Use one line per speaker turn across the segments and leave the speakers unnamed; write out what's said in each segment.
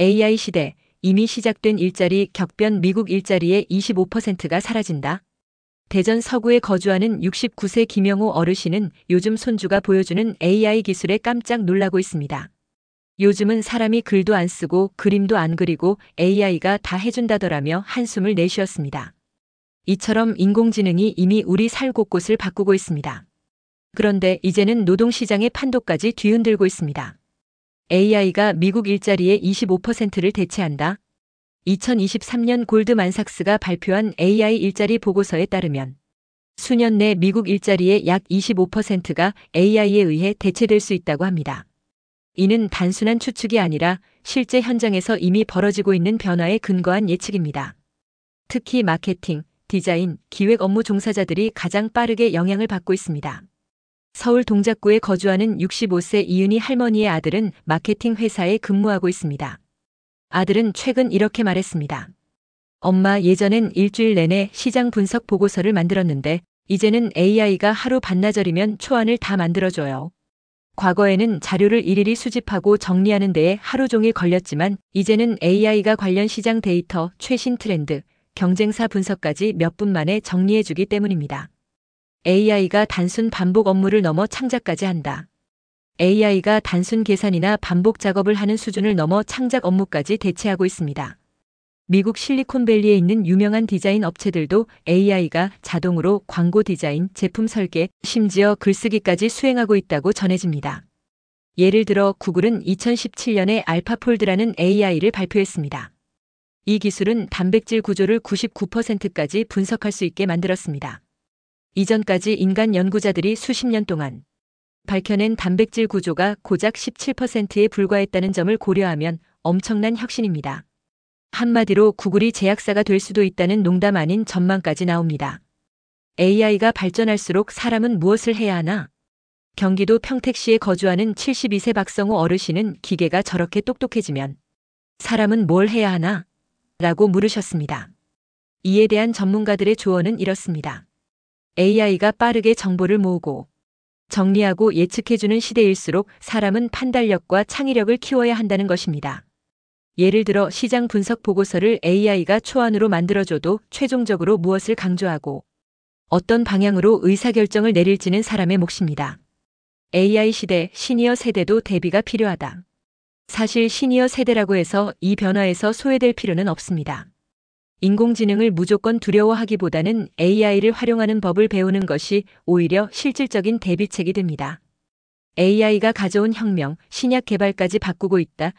AI 시대, 이미 시작된 일자리 격변. 미국 일자리의 25%가 사라진다. 대전 서구에 거주하는 69세 김영호 어르신은 요즘 손주가 보여주는 AI 기술에 깜짝 놀라고 있습니다. 요즘은 사람이 글도 안 쓰고 그림도 안 그리고 AI가 다 해준다더라며 한숨을 내쉬었습니다. 이처럼 인공지능이 이미 우리 살 곳곳을 바꾸고 있습니다. 그런데 이제는 노동시장의 판도까지 뒤흔들고 있습니다. AI가 미국 일자리의 25%를 대체한다. 2023년 골드만삭스가 발표한 AI 일자리 보고서에 따르면 수년 내 미국 일자리의 약 25%가 AI에 의해 대체될 수 있다고 합니다. 이는 단순한 추측이 아니라 실제 현장에서 이미 벌어지고 있는 변화에 근거한 예측입니다. 특히 마케팅, 디자인, 기획 업무 종사자들이 가장 빠르게 영향을 받고 있습니다. 서울 동작구에 거주하는 65세 이은희 할머니의 아들은 마케팅 회사에 근무하고 있습니다. 아들은 최근 이렇게 말했습니다. 엄마, 예전엔 일주일 내내 시장 분석 보고서를 만들었는데 이제는 AI가 하루 반나절이면 초안을 다 만들어줘요. 과거에는 자료를 일일이 수집하고 정리하는 데에 하루 종일 걸렸지만 이제는 AI가 관련 시장 데이터, 최신 트렌드, 경쟁사 분석까지 몇 분 만에 정리해주기 때문입니다. AI가 단순 반복 업무를 넘어 창작까지 한다. AI가 단순 계산이나 반복 작업을 하는 수준을 넘어 창작 업무까지 대체하고 있습니다. 미국 실리콘밸리에 있는 유명한 디자인 업체들도 AI가 자동으로 광고 디자인, 제품 설계, 심지어 글쓰기까지 수행하고 있다고 전해집니다. 예를 들어 구글은 2017년에 알파폴드라는 AI를 발표했습니다. 이 기술은 단백질 구조를 99%까지 분석할 수 있게 만들었습니다. 이전까지 인간 연구자들이 수십 년 동안 밝혀낸 단백질 구조가 고작 17%에 불과했다는 점을 고려하면 엄청난 혁신입니다. 한마디로 구글이 제약사가 될 수도 있다는 농담 아닌 전망까지 나옵니다. AI가 발전할수록 사람은 무엇을 해야 하나? 경기도 평택시에 거주하는 72세 박성호 어르신은 기계가 저렇게 똑똑해지면 사람은 뭘 해야 하나? 라고 물으셨습니다. 이에 대한 전문가들의 조언은 이렇습니다. AI가 빠르게 정보를 모으고 정리하고 예측해주는 시대일수록 사람은 판단력과 창의력을 키워야 한다는 것입니다. 예를 들어 시장 분석 보고서를 AI가 초안으로 만들어줘도 최종적으로 무엇을 강조하고 어떤 방향으로 의사결정을 내릴지는 사람의 몫입니다. AI 시대, 시니어 세대도 대비가 필요하다. 사실 시니어 세대라고 해서 이 변화에서 소외될 필요는 없습니다. 인공지능을 무조건 두려워하기보다는 AI를 활용하는 법을 배우는 것이 오히려 실질적인 대비책이 됩니다. AI가 가져온 혁명, 신약 개발까지 바꾸고 있다.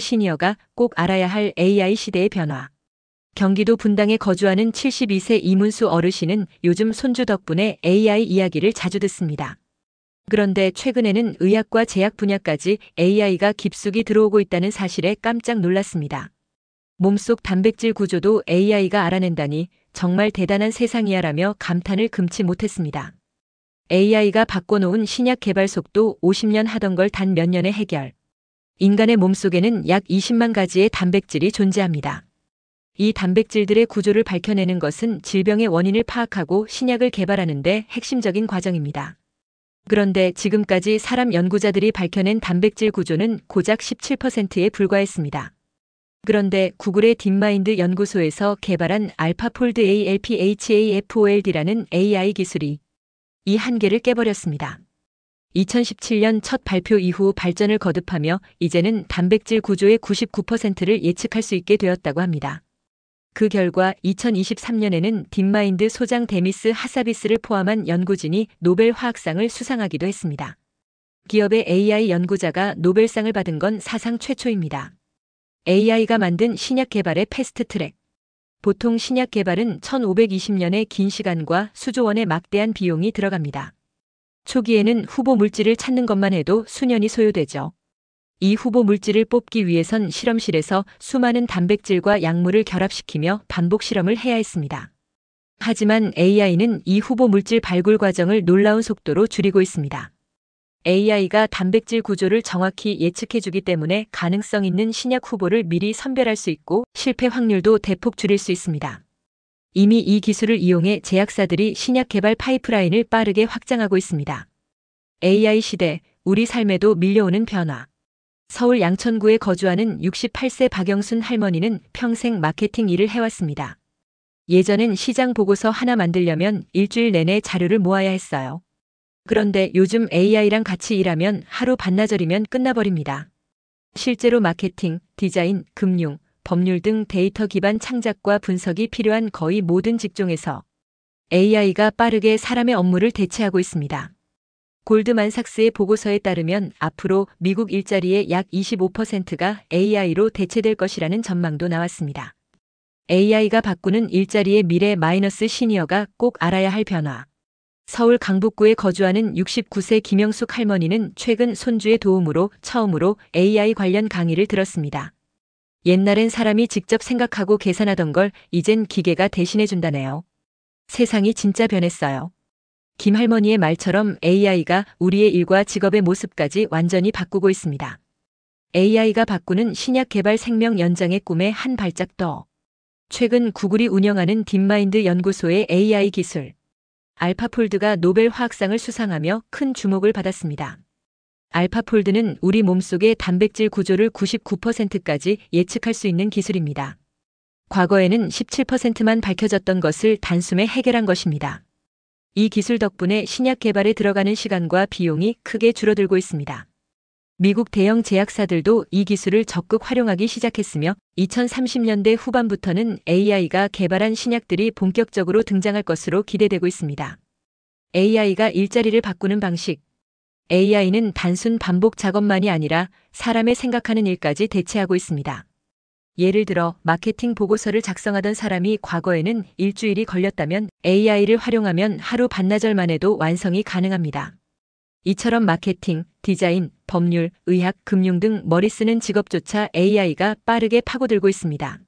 시니어가 꼭 알아야 할 AI 시대의 변화. 경기도 분당에 거주하는 72세 이문수 어르신은 요즘 손주 덕분에 AI 이야기를 자주 듣습니다. 그런데 최근에는 의학과 제약 분야까지 AI가 깊숙이 들어오고 있다는 사실에 깜짝 놀랐습니다. 몸속 단백질 구조도 AI가 알아낸다니 정말 대단한 세상이야라며 감탄을 금치 못했습니다. AI가 바꿔놓은 신약 개발 속도 50년 하던 걸 단 몇 년에 해결. 인간의 몸속에는 약 20만 가지의 단백질이 존재합니다. 이 단백질들의 구조를 밝혀내는 것은 질병의 원인을 파악하고 신약을 개발하는 데 핵심적인 과정입니다. 그런데 지금까지 사람 연구자들이 밝혀낸 단백질 구조는 고작 17%에 불과했습니다. 그런데 구글의 딥마인드 연구소에서 개발한 알파폴드 ALPHAFOLD라는 AI 기술이 이 한계를 깨버렸습니다. 2017년 첫 발표 이후 발전을 거듭하며 이제는 단백질 구조의 99%를 예측할 수 있게 되었다고 합니다. 그 결과 2023년에는 딥마인드 소장 데미스 하사비스를 포함한 연구진이 노벨 화학상을 수상하기도 했습니다. 기업의 AI 연구자가 노벨상을 받은 건 사상 최초입니다. AI가 만든 신약 개발의 패스트트랙. 보통 신약 개발은 1520년의 긴 시간과 수조 원의 막대한 비용이 들어갑니다. 초기에는 후보 물질을 찾는 것만 해도 수년이 소요되죠. 이 후보 물질을 뽑기 위해선 실험실에서 수많은 단백질과 약물을 결합시키며 반복 실험을 해야 했습니다. 하지만 AI는 이 후보 물질 발굴 과정을 놀라운 속도로 줄이고 있습니다. AI가 단백질 구조를 정확히 예측해주기 때문에 가능성 있는 신약 후보를 미리 선별할 수 있고 실패 확률도 대폭 줄일 수 있습니다. 이미 이 기술을 이용해 제약사들이 신약 개발 파이프라인을 빠르게 확장하고 있습니다. AI 시대, 우리 삶에도 밀려오는 변화. 서울 양천구에 거주하는 68세 박영순 할머니는 평생 마케팅 일을 해왔습니다. 예전엔 시장 보고서 하나 만들려면 일주일 내내 자료를 모아야 했어요. 그런데 요즘 AI랑 같이 일하면 하루 반나절이면 끝나버립니다. 실제로 마케팅, 디자인, 금융, 법률 등 데이터 기반 창작과 분석이 필요한 거의 모든 직종에서 AI가 빠르게 사람의 업무를 대체하고 있습니다. 골드만삭스의 보고서에 따르면 앞으로 미국 일자리의 약 25%가 AI로 대체될 것이라는 전망도 나왔습니다. AI가 바꾸는 일자리의 미래 시니어가 꼭 알아야 할 변화. 서울 강북구에 거주하는 69세 김영숙 할머니는 최근 손주의 도움으로 처음으로 AI 관련 강의를 들었습니다. 옛날엔 사람이 직접 생각하고 계산하던 걸 이젠 기계가 대신해준다네요. 세상이 진짜 변했어요. 김 할머니의 말처럼 AI가 우리의 일과 직업의 모습까지 완전히 바꾸고 있습니다. AI가 바꾸는 신약 개발 생명 연장의 꿈에 한 발짝 더. 최근 구글이 운영하는 딥마인드 연구소의 AI 기술 알파폴드가 노벨 화학상을 수상하며 큰 주목을 받았습니다. 알파폴드는 우리 몸속의 단백질 구조를 99%까지 예측할 수 있는 기술입니다. 과거에는 17%만 밝혀졌던 것을 단숨에 해결한 것입니다. 이 기술 덕분에 신약 개발에 들어가는 시간과 비용이 크게 줄어들고 있습니다. 미국 대형 제약사들도 이 기술을 적극 활용하기 시작했으며 2030년대 후반부터는 AI가 개발한 신약들이 본격적으로 등장할 것으로 기대되고 있습니다. AI가 일자리를 바꾸는 방식. AI는 단순 반복 작업만이 아니라 사람의 생각하는 일까지 대체하고 있습니다. 예를 들어 마케팅 보고서를 작성하던 사람이 과거에는 일주일이 걸렸다면 AI를 활용하면 하루 반나절만 해도 완성이 가능합니다. 이처럼 마케팅, 디자인, 법률, 의학, 금융 등 머리 쓰는 직업조차 AI가 빠르게 파고들고 있습니다.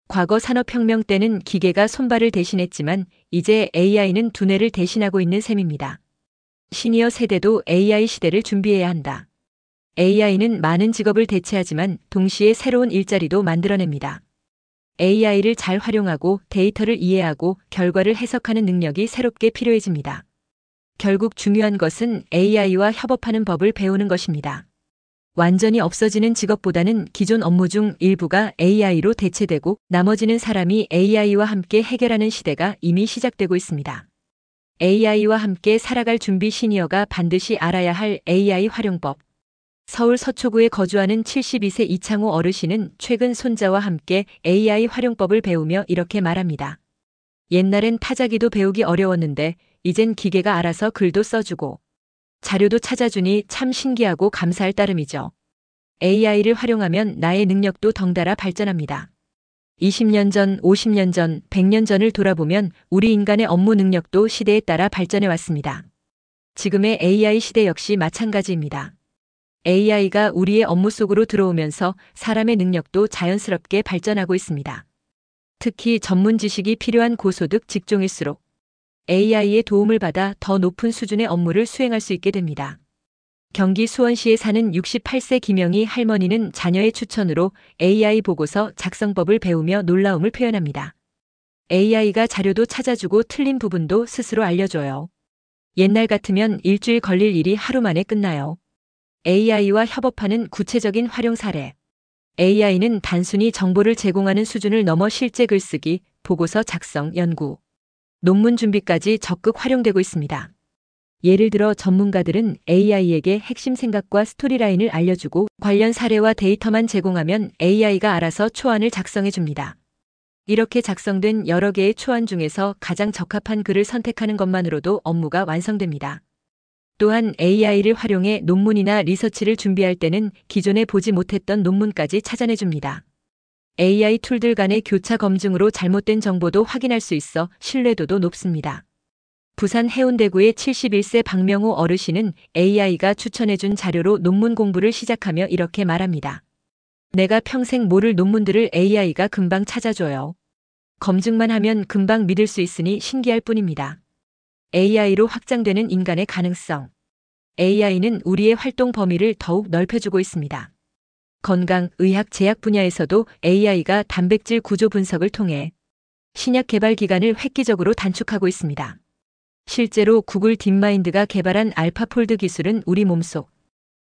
과거 산업혁명 때는 기계가 손발을 대신했지만 이제 AI는 두뇌를 대신하고 있는 셈입니다. 시니어 세대도 AI 시대를 준비해야 한다. AI는 많은 직업을 대체하지만 동시에 새로운 일자리도 만들어냅니다. AI를 잘 활용하고 데이터를 이해하고 결과를 해석하는 능력이 새롭게 필요해집니다. 결국 중요한 것은 AI와 협업하는 법을 배우는 것입니다. 완전히 없어지는 직업보다는 기존 업무 중 일부가 AI로 대체되고 나머지는 사람이 AI와 함께 해결하는 시대가 이미 시작되고 있습니다. AI와 함께 살아갈 준비 시니어가 반드시 알아야 할 AI 활용법. 서울 서초구에 거주하는 72세 이창호 어르신은 최근 손자와 함께 AI 활용법을 배우며 이렇게 말합니다. 옛날엔 타자기도 배우기 어려웠는데 이젠 기계가 알아서 글도 써주고 자료도 찾아주니 참 신기하고 감사할 따름이죠. AI를 활용하면 나의 능력도 덩달아 발전합니다. 20년 전, 50년 전, 100년 전을 돌아보면 우리 인간의 업무 능력도 시대에 따라 발전해 왔습니다. 지금의 AI 시대 역시 마찬가지입니다. AI가 우리의 업무 속으로 들어오면서 사람의 능력도 자연스럽게 발전하고 있습니다. 특히 전문 지식이 필요한 고소득 직종일수록 AI의 도움을 받아 더 높은 수준의 업무를 수행할 수 있게 됩니다. 경기 수원시에 사는 68세 김영희 할머니는 자녀의 추천으로 AI 보고서 작성법을 배우며 놀라움을 표현합니다. AI가 자료도 찾아주고 틀린 부분도 스스로 알려줘요. 옛날 같으면 일주일 걸릴 일이 하루 만에 끝나요. AI와 협업하는 구체적인 활용 사례. AI는 단순히 정보를 제공하는 수준을 넘어 실제 글쓰기, 보고서 작성, 연구, 논문 준비까지 적극 활용되고 있습니다. 예를 들어 전문가들은 AI에게 핵심 생각과 스토리라인을 알려주고 관련 사례와 데이터만 제공하면 AI가 알아서 초안을 작성해 줍니다. 이렇게 작성된 여러 개의 초안 중에서 가장 적합한 글을 선택하는 것만으로도 업무가 완성됩니다. 또한 AI를 활용해 논문이나 리서치를 준비할 때는 기존에 보지 못했던 논문까지 찾아내 줍니다. AI 툴들 간의 교차 검증으로 잘못된 정보도 확인할 수 있어 신뢰도도 높습니다. 부산 해운대구의 71세 박명호 어르신은 AI가 추천해준 자료로 논문 공부를 시작하며 이렇게 말합니다. 내가 평생 모를 논문들을 AI가 금방 찾아줘요. 검증만 하면 금방 믿을 수 있으니 신기할 뿐입니다. AI로 확장되는 인간의 가능성. AI는 우리의 활동 범위를 더욱 넓혀주고 있습니다. 건강, 의학, 제약 분야에서도 AI가 단백질 구조 분석을 통해 신약 개발 기간을 획기적으로 단축하고 있습니다. 실제로 구글 딥마인드가 개발한 알파폴드 기술은 우리 몸속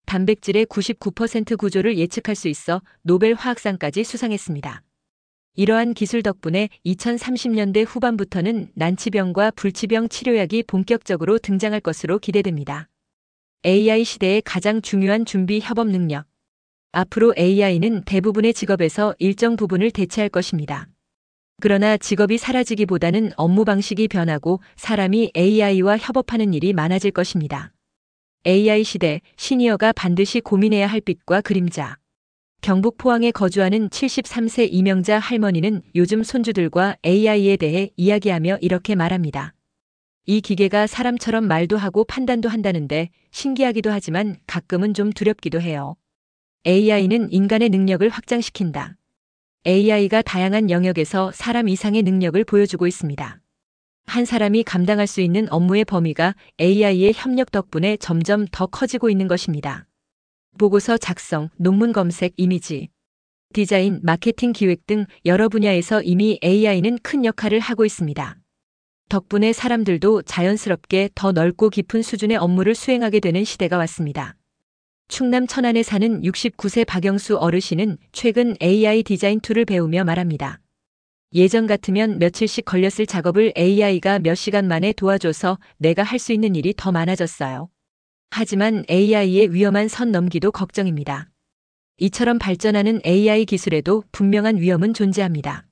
단백질의 99% 구조를 예측할 수 있어 노벨 화학상까지 수상했습니다. 이러한 기술 덕분에 2030년대 후반부터는 난치병과 불치병 치료약이 본격적으로 등장할 것으로 기대됩니다. AI 시대의 가장 중요한 준비 협업 능력. 앞으로 AI는 대부분의 직업에서 일정 부분을 대체할 것입니다. 그러나 직업이 사라지기보다는 업무 방식이 변하고 사람이 AI와 협업하는 일이 많아질 것입니다. AI 시대, 시니어가 반드시 고민해야 할 빛과 그림자. 경북 포항에 거주하는 73세 이명자 할머니는 요즘 손주들과 AI에 대해 이야기하며 이렇게 말합니다. 이 기계가 사람처럼 말도 하고 판단도 한다는데 신기하기도 하지만 가끔은 좀 두렵기도 해요. AI는 인간의 능력을 확장시킨다. AI가 다양한 영역에서 사람 이상의 능력을 보여주고 있습니다. 한 사람이 감당할 수 있는 업무의 범위가 AI의 협력 덕분에 점점 더 커지고 있는 것입니다. 보고서 작성, 논문 검색, 이미지, 디자인, 마케팅 기획 등 여러 분야에서 이미 AI는 큰 역할을 하고 있습니다. 덕분에 사람들도 자연스럽게 더 넓고 깊은 수준의 업무를 수행하게 되는 시대가 왔습니다. 충남 천안에 사는 69세 박영수 어르신은 최근 AI 디자인 툴을 배우며 말합니다. 예전 같으면 며칠씩 걸렸을 작업을 AI가 몇 시간 만에 도와줘서 내가 할 수 있는 일이 더 많아졌어요. 하지만 AI의 위험한 선 넘기도 걱정입니다. 이처럼 발전하는 AI 기술에도 분명한 위험은 존재합니다.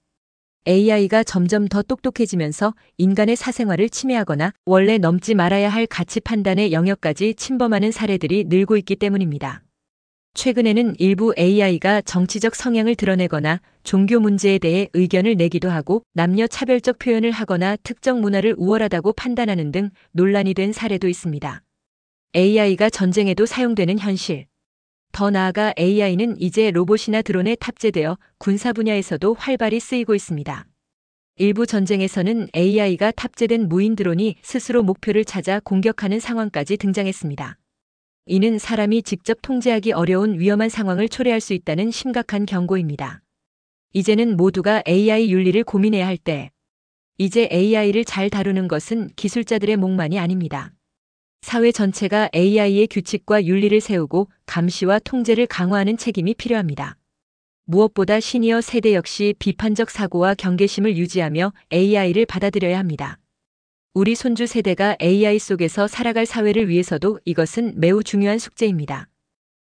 AI가 점점 더 똑똑해지면서 인간의 사생활을 침해하거나 원래 넘지 말아야 할 가치 판단의 영역까지 침범하는 사례들이 늘고 있기 때문입니다. 최근에는 일부 AI가 정치적 성향을 드러내거나 종교 문제에 대해 의견을 내기도 하고 남녀 차별적 표현을 하거나 특정 문화를 우월하다고 판단하는 등 논란이 된 사례도 있습니다. AI가 전쟁에도 사용되는 현실. 더 나아가 AI는 이제 로봇이나 드론에 탑재되어 군사 분야에서도 활발히 쓰이고 있습니다. 일부 전쟁에서는 AI가 탑재된 무인 드론이 스스로 목표를 찾아 공격하는 상황까지 등장했습니다. 이는 사람이 직접 통제하기 어려운 위험한 상황을 초래할 수 있다는 심각한 경고입니다. 이제는 모두가 AI 윤리를 고민해야 할 때, 이제 AI를 잘 다루는 것은 기술자들의 몫만이 아닙니다. 사회 전체가 AI의 규칙과 윤리를 세우고 감시와 통제를 강화하는 책임이 필요합니다. 무엇보다 시니어 세대 역시 비판적 사고와 경계심을 유지하며 AI를 받아들여야 합니다. 우리 손주 세대가 AI 속에서 살아갈 사회를 위해서도 이것은 매우 중요한 숙제입니다.